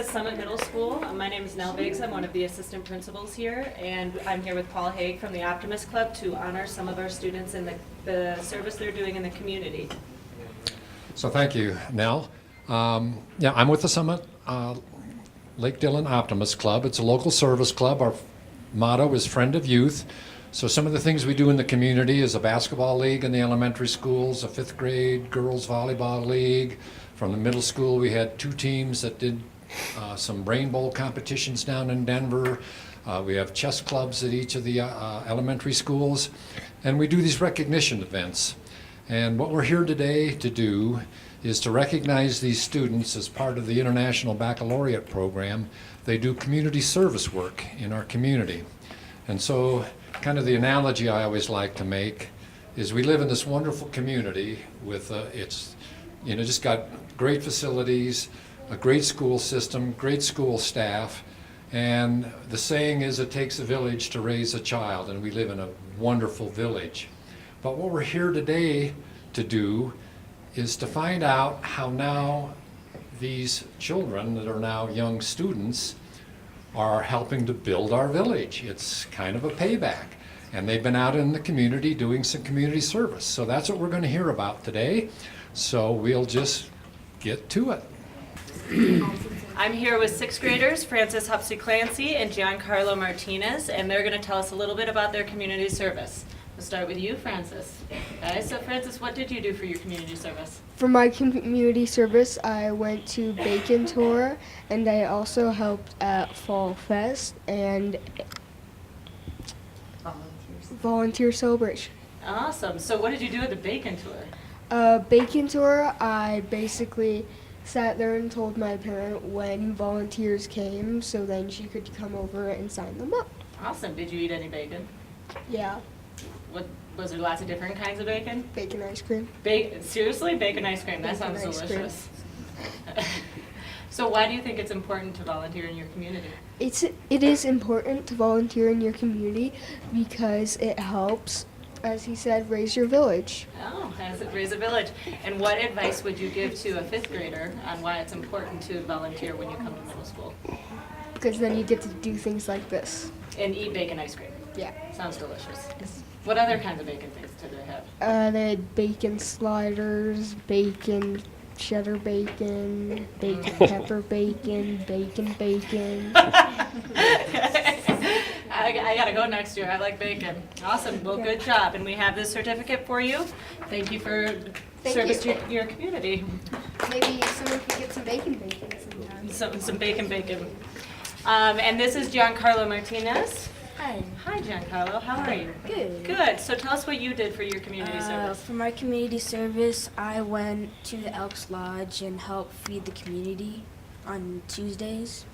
says Summit Middle School. My name is Nell Biggs. I'm one of the assistant principals here, and I'm here with Paul Haig from the Optimist Club to honor some of our students in the service they're doing in the community. So thank you, Nell. Yeah, I'm with the Summit Lake Dillon Optimist Club. It's a local service club. Our motto is Friend of Youth. So some of the things we do in the community is a basketball league in the elementary schools, a 5th grade girls volleyball league. From the middle school, we had 2 teams that did some rainbow competitions down in Denver. We have chess clubs at each of the elementary schools. And we do these recognition events. And what we're here today to do is to recognize these students as part of the International Baccalaureate program. They do community service work in our community. And so kind of the analogy I always like to make is we live in this wonderful community with it's just got great facilities, a great school system, great school staff, and the saying is it takes a village to raise a child, and we live in a wonderful village. But what we're here today to do is to find out how now these children that are now young students are helping to build our village. It's kind of a payback. And they've been out in the community doing some community service. So that's what we're going to hear about today. So we'll just get to it. I'm here with 6th graders, Francis Hupsey Clancy and Johncarlo Martinez, and they're going to tell us a little bit about their community service. We'll start with you, Francis. Okay, so Francis, what did you do for your community service? For my community service, I went to Bacon Tour, and I also helped at Fall Fest and Volunteer Celebration. Awesome. So what did you do at the Bacon Tour? Bacon Tour, I basically sat there and told my parent when volunteers came, so then she could come over and sign them up. Awesome. Did you eat any bacon? Yeah. What was there? Lots of different kinds of bacon? Bacon ice cream. Seriously? Bacon ice cream? That Bacon sounds ice delicious. So why do you think it's important to volunteer in your community? It is important to volunteer in your community because it helps, as he said, raise your village. Oh, has it raise a village? And what advice would you give to a 5th grader on why it's important to volunteer when you come to middle school? Because then you get to do things like this. And eat bacon ice cream? Yeah. Sounds delicious. What other kinds of bacon things do they have? They had bacon sliders, bacon cheddar bacon, bacon pepper bacon, bacon. I gotta go next year. I like bacon. Awesome. Well, good job. And we have this certificate for you. Thank you for service to your community. Maybe someone could get some bacon sometime. Some bacon. And this is Johncarlo Martinez. Hi. Hi, Johncarlo. How are you? Good. Good. So tell us what you did for your community service. For my community service, I went to the Elks Lodge and helped feed the community on Tuesdays.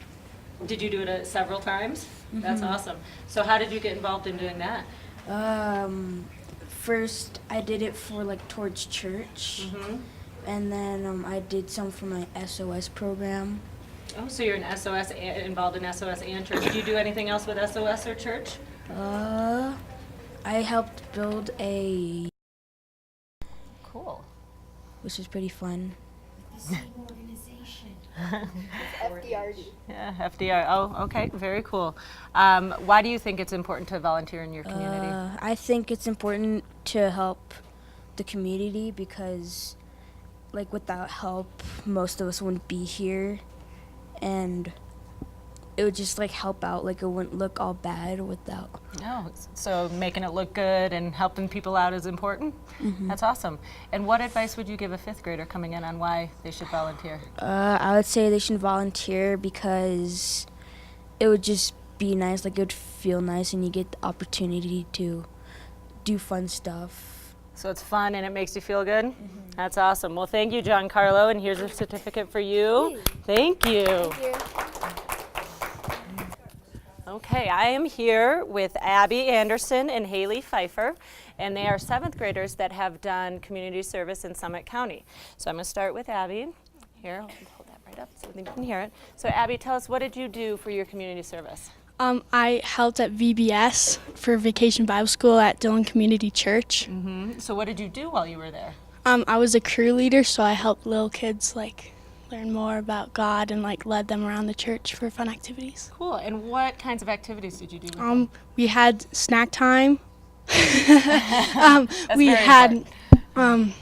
Did you do it several times? That's awesome. So how did you get involved in doing that? First, I did it for towards church, and then I did some for my SOS program. Oh, so you're involved in SOS and church. Do you do anything else with SOS or church? I helped build a Cool. which was pretty fun. FDRD. Yeah, FDR. Oh, okay. Very cool. Why do you think it's important to volunteer in your community? I think it's important to help the community because, without help, most of us wouldn't be here, and it would just help out. It wouldn't look all bad without. No, so making it look good and helping people out is important. That's awesome. And what advice would you give a 5th grader coming in on why they should volunteer? I would say they should volunteer because it would just be nice. It would feel nice, and you get the opportunity to do fun stuff. So it's fun and it makes you feel good? That's awesome. Well, thank you, Johncarlo, and here's a certificate for you. Thank you. Thank you. Okay, I am here with Abby Anderson and Halley Feiffer, and they are 7th graders that have done community service in Summit County. So I'm going to start with Abby. Here, I'll hold that right up so they can hear it. So Abby, tell us, what did you do for your community service? I helped at VBS for Vacation Bible School at Dillon Community Church. So what did you do while you were there? I was a crew leader, so I helped little kids learn more about God and like led them around the church for fun activities. Cool. And what kinds of activities did you do with them? We had snack time. That's We very had important.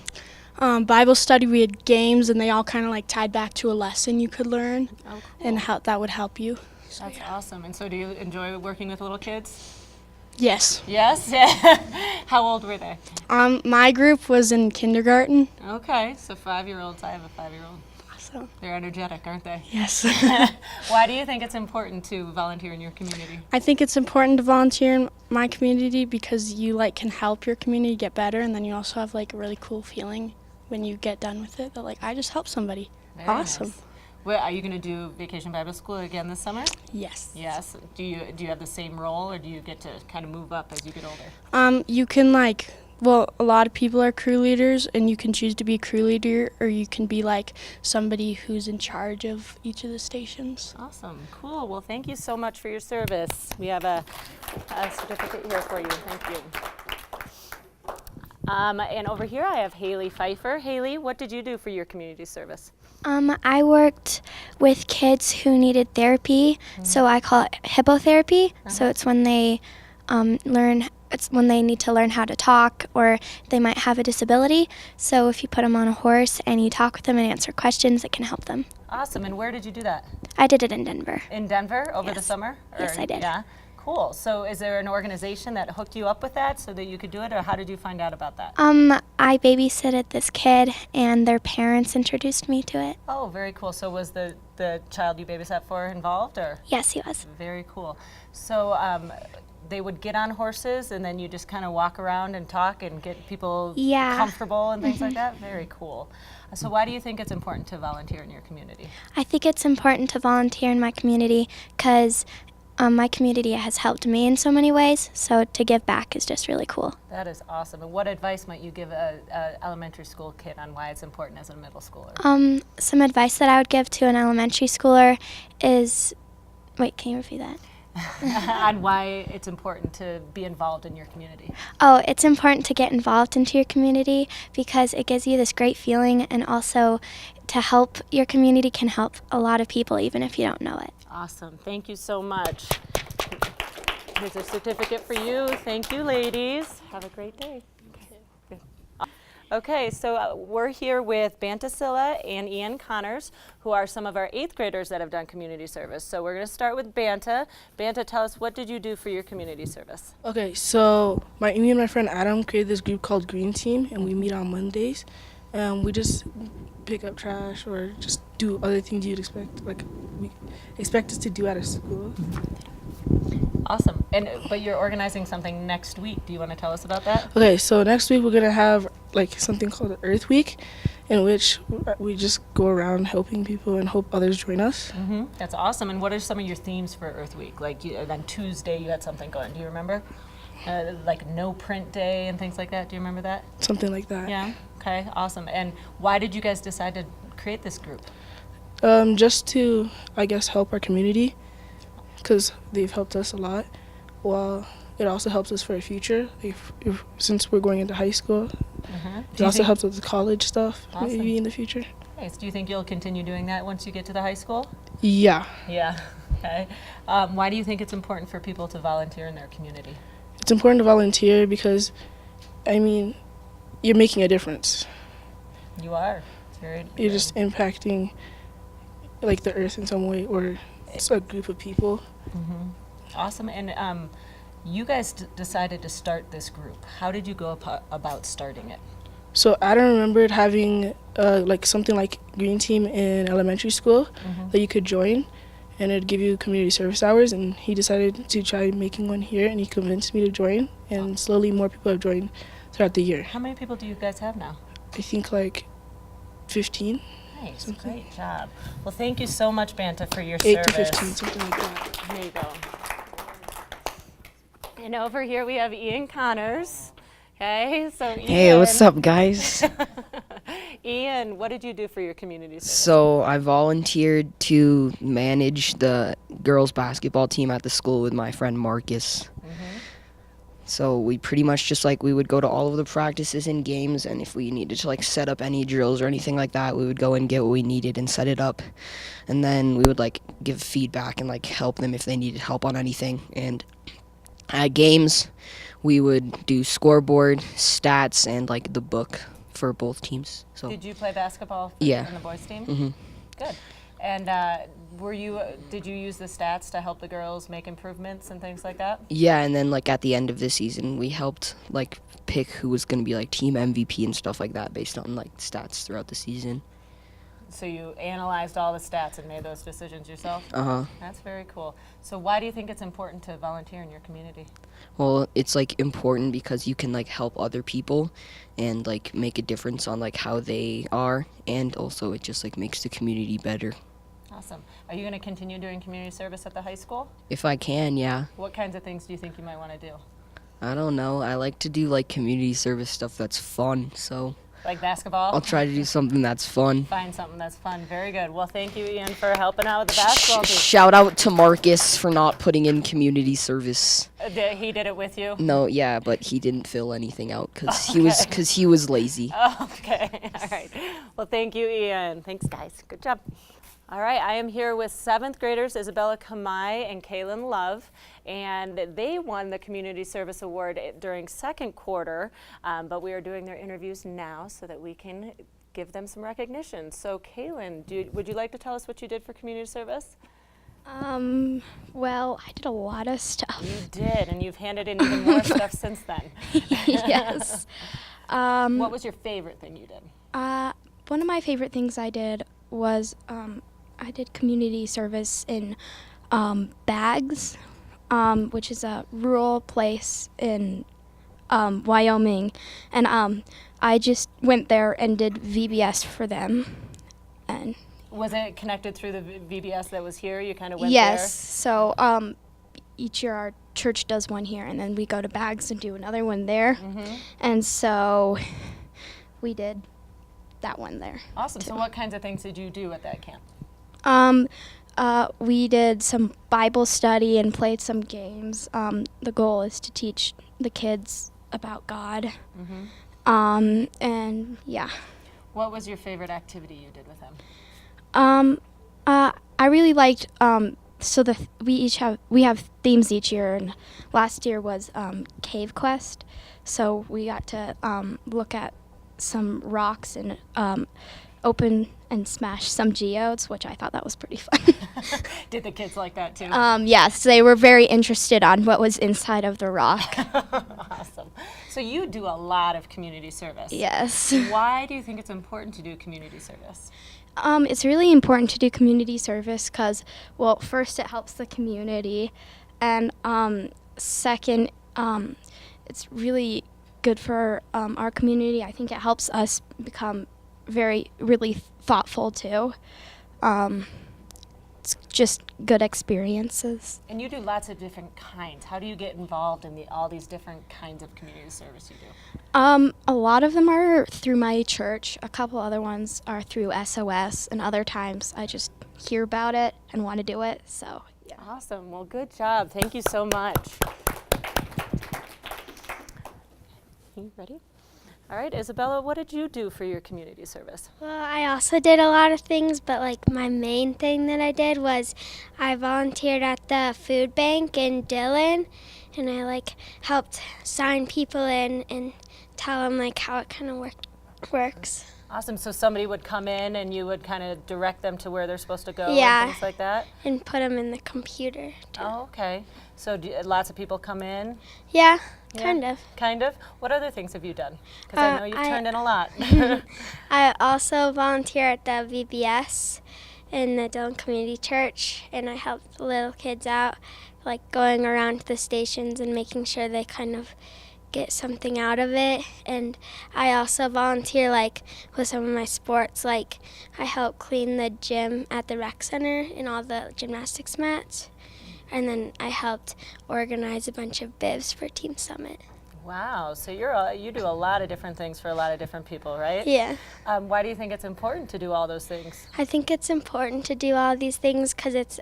Bible study. We had games, and they all kind of like tied back to a lesson you could learn, Oh, cool. and how that would help you. That's awesome. And so do you enjoy working with little kids? Yes. Yes? How old were they? My group was in kindergarten. Okay, so 5-year-olds. I have a 5-year-old. So They're energetic, aren't they? yes. Why do you think it's important to volunteer in your community? I think it's important to volunteer in my community because you like can help your community get better, and then you also have like a really cool feeling when you get done with it that like I just helped somebody. Very Awesome. nice. Well, are you going to do Vacation Bible School again this summer? Yes. Yes. Do you have the same role, or do you get to kind of move up as you get older? You can like, well, a lot of people are crew leaders, and you can choose to be a crew leader, or you can be like somebody who's in charge of each of the stations. Awesome. Cool. Well, thank you so much for your service. We have a certificate here for you. Thank you. And over here I have Halley Feiffer. Halley, what did you do for your community service? I worked with kids who needed therapy, so I call it hippotherapy. So it's when they it's when they need to learn how to talk, or they might have a disability. So if you put them on a horse and you talk with them and answer questions, it can help them. Awesome. And where did you do that? I did it in Denver. In Denver over the Yes. summer? Yes, I did. Yeah. Cool. So is there an organization that hooked you up with that so that you could do it, or how did you find out about that? I babysitted this kid, and their parents introduced me to it. Oh, very cool. So was the child you babysat for involved, or? Yes, he was. Very cool. So they would get on horses, and then you just kind of walk around and talk and get people Yeah. comfortable and things like that? Very cool. So why do you think it's important to volunteer in your community? I think it's important to volunteer in my community because my community has helped me in so many ways, so to give back is just really cool. That is awesome. And what advice might you give a elementary school kid on why it's important as a middle schooler? Some advice that I would give to an elementary schooler is, wait, can you repeat that? On why it's important to be involved in your community. Oh, it's important to get involved into your community because it gives you this great feeling, and also to help your community can help a lot of people even if you don't know it. Awesome. Thank you so much. Here's a certificate for you. Thank you, ladies. Have a great day. Okay, so we're here with Banta Scylla and Ian Connors, who are some of our 8th graders that have done community service. So we're going to start with Banta. Banta, tell us, what did you do for your community service? Okay, so me and my friend Adam created this group called Green Team, and we meet on Mondays. We just pick up trash or just do other things you'd expect, like we expect us to do at a school. Awesome. But you're organizing something next week. Do you want to tell us about that? Okay, so next week we're gonna have like something called Earth Week, in which we just go around helping people and hope others join us. Mm-hmm. That's awesome. And what are some of your themes for Earth Week? Like on Tuesday you had something going. Do you remember? Like no print day and things like that. Do you remember that? Something like that. Yeah. Okay. Awesome. And why did you guys decide to create this group? Just to, I guess, help our community, because they've helped us a lot. Well, it also helps us for our future. Since we're going into high school, it also helps with the college stuff maybe in the future. Nice. Do you think you'll continue doing that once you get to the high school? Yeah. Yeah. Okay. Why do you think it's important for people to volunteer in their community? It's important to volunteer because, I mean, you're making a difference. You are. It's You're just impacting, like, the earth in some way, or it's a group of people. Mm-hmm. Awesome. And you guys decided to start this group. How did you go about starting it? So Adam remembered having like something like Green Team in elementary school that you could join, and it'd give you community service hours, and he decided to try making one here, and he convinced me to join, and slowly more people have joined throughout the year. How many people do you guys have now? I think like 15. Nice, great job. Well, thank you so much, Banta, for your 8 service. to 15, something like that. There you go. And over here we have Ian Connors. Okay, so Ian. Hey, what's up, guys? Ian, what did you do for your community service? So I volunteered to manage the girls' basketball team at the school with my friend Marcus. So we pretty much just like, we would go to all of the practices and games, and if we needed to like set up any drills or anything like that, we would go and get what we needed and set it up. And then we would like give feedback and like help them if they needed help on anything. And at games, we would do scoreboard, stats, and like the book for both teams. So Did you play basketball Yeah. in the boys team? Mhm. Good. And did you use the stats to help the girls make improvements and things like that? yeah, and then like at the end of the season, we helped like pick who was going to be like team MVP and stuff like that based on like stats throughout the season. So you analyzed all the stats and made those decisions yourself? Uh-huh. That's very cool. So why do you think it's important to volunteer in your community? Well, it's like important because you can like help other people and like make a difference on like how they are, and also it just like makes the community better. Awesome. Are you going to continue doing community service at the high school? If I can, yeah. What kinds of things do you think you might want to do? I don't know. I like to do like community service stuff that's fun, so Like basketball? I'll try to do something that's fun. Find something that's fun. Very good. Well, thank you, Ian, for helping out with the basketball team. Shout out to Marcus for not putting in community service. He did it with you? No, yeah, but he didn't fill anything out because he was lazy. Okay. All right. Well, thank you, Ian. Thanks, guys. Good job. All right, I am here with 7th graders Isabella Kumai and Kailyn Love, and they won the Community Service Award during second quarter, but we are doing their interviews now so that we can give them some recognition. So Kailyn, would you like to tell us what you did for community service? Well, I did a lot of stuff. You did, and you've handed in even more stuff since then. Yes. What was your favorite thing you did? One of my favorite things I did was I did community service in Bags, which is a rural place in Wyoming, and I just went there and did VBS for them. And Was it connected through the VBS that was here? You kind of went yes, so each year our church does one here, and then we go to Bags and do another one there, and so we did that one there. Awesome. So what kinds of things did you do at that camp? We did some Bible study and played some games. The goal is to teach the kids about God. And yeah. What was your favorite activity you did with them? I really liked, we have themes each year, and last year was Cave Quest. So we got to look at some rocks and open and smash some geodes, which I thought that was pretty fun. Did the kids like that too? Yes, they were very interested on what was inside of the rock. Awesome. So you do a lot of community service. Yes. Why do you think it's important to do community service? It's really important to do community service because, well, first it helps the community, and second, it's really good for our community. I think it helps us become really thoughtful too. It's just good experiences. And you do lots of different kinds. How do you get involved in all these different kinds of community service you do? A lot of them are through my church. A couple other ones are through SOS, and other times I just hear about it and want to do it. So yeah. Awesome. Well, good job. Thank you so much. You ready? All right, Isabella, what did you do for your community service? Well, I also did a lot of things, but like my main thing that I did was I volunteered at the food bank in Dillon, and I like helped sign people in and tell them like how it kind of works. Awesome. So somebody would come in and you would kind of direct them to where they're supposed to go Yeah. and things like that? And put them in the computer too. Oh, okay. So lots of people come in? Yeah, Yeah? kind of. Kind of? What other things have you done? Because I know you've I- turned in a lot. I also volunteer at the VBS in the Dillon Community Church, and I help the little kids out, like going around to the stations and making sure they kind of get something out of it. And I also volunteer like with some of my sports, like I help clean the gym at the rec center and all the gymnastics mats. And then I helped organize a bunch of bibs for Team Summit. Wow, so you do a lot of different things for a lot of different people, right? Yeah. Why do you think it's important to do all those things? I think it's important to do all these things because it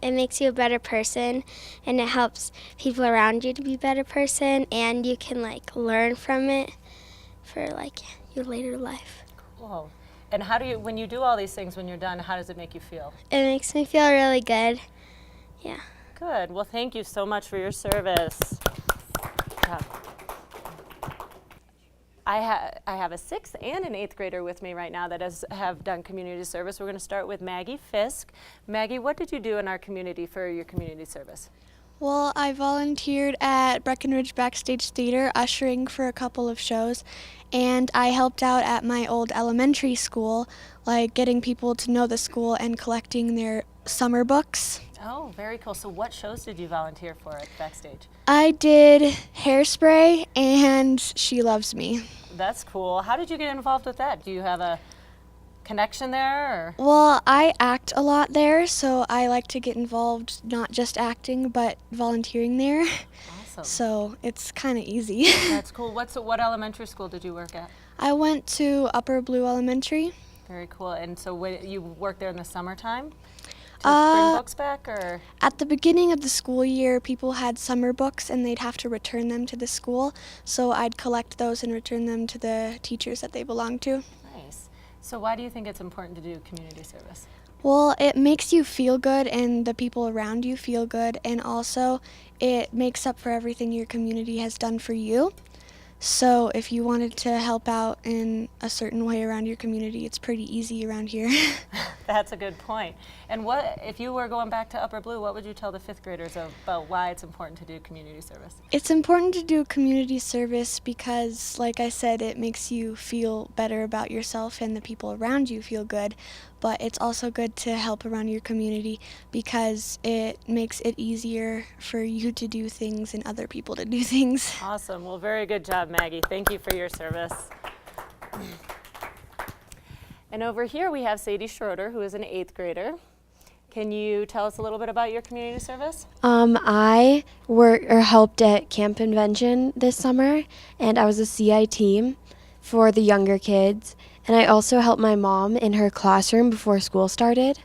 makes you a better person, and it helps people around you to be a better person, and you can like learn from it for like your later life. Cool. And how do you, when you do all these things, when you're done, how does it make you feel? It makes me feel really good. Yeah. Good. Well, thank you so much for your service. Yeah. I have a 6th and an 8th grader with me right now that have done community service. We're going to start with Maggie Fisk. Maggie, what did you do in our community for your community service? Well, I volunteered at Breckenridge Backstage Theater, ushering for a couple of shows, and I helped out at my old elementary school, like getting people to know the school and collecting their summer books. Oh, very cool. So what shows did you volunteer for at Backstage? I did Hairspray and She Loves Me. That's cool. How did you get involved with that? Do you have a connection there? Or? Well, I act a lot there, so I like to get involved not just acting, but volunteering there. Awesome. So it's kind of easy. That's cool. What elementary school did you work at? I went to Upper Blue Elementary. Very cool. And so you worked there in the summertime to bring books back, or? At the beginning of the school year, people had summer books and they'd have to return them to the school. So I'd collect those and return them to the teachers that they belonged to. Nice. So why do you think it's important to do community service? Well, it makes you feel good and the people around you feel good, and also it makes up for everything your community has done for you. So if you wanted to help out in a certain way around your community, it's pretty easy around here. That's a good point. And what if you were going back to Upper Blue, what would you tell the 5th graders about why it's important to do community service? It's important to do community service because, like I said, it makes you feel better about yourself and the people around you feel good. But it's also good to help around your community because it makes it easier for you to do things and other people to do things. Awesome. Well, very good job, Maggie. Thank you for your service. And over here we have Sadie Schroeder, who is an 8th grader. Can you tell us a little bit about your community service? I helped at Camp Convention this summer, and I was a CI team for the younger kids. And I also helped my mom in her classroom before school started.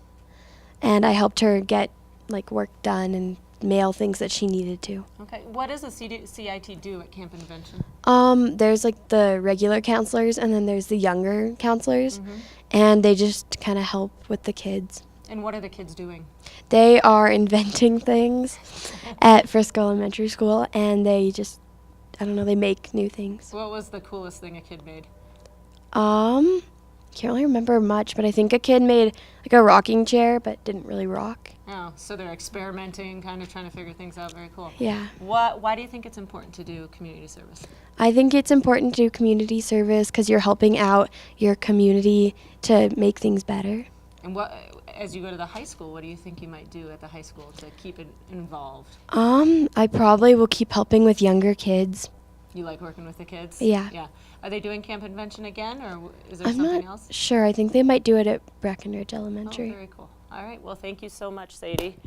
And I helped her get work done and mail things that she needed to. Okay. What does a CIT do at Camp Convention? There's the regular counselors, and then there's the younger counselors. And they just kind of help with the kids. And what are the kids doing? They are inventing things at Frisco Elementary School, and they just, they make new things. What was the coolest thing a kid made? Can't really remember much, but I think a kid made a rocking chair, but didn't really rock. Oh, so they're experimenting, kind of trying to figure things out. Very cool. Yeah. Why do you think it's important to do community service? I think it's important to do community service because you're helping out your community to make things better. And as you go to the high school, what do you think you might do at the high school to keep it involved? I probably will keep helping with younger kids. You like working with the kids? Yeah. Yeah. Are they doing Camp Convention again, or is there I'm something not else? sure. I think they might do it at Breckenridge Elementary. Oh, very cool. All right. Well, thank you so much, Sadie.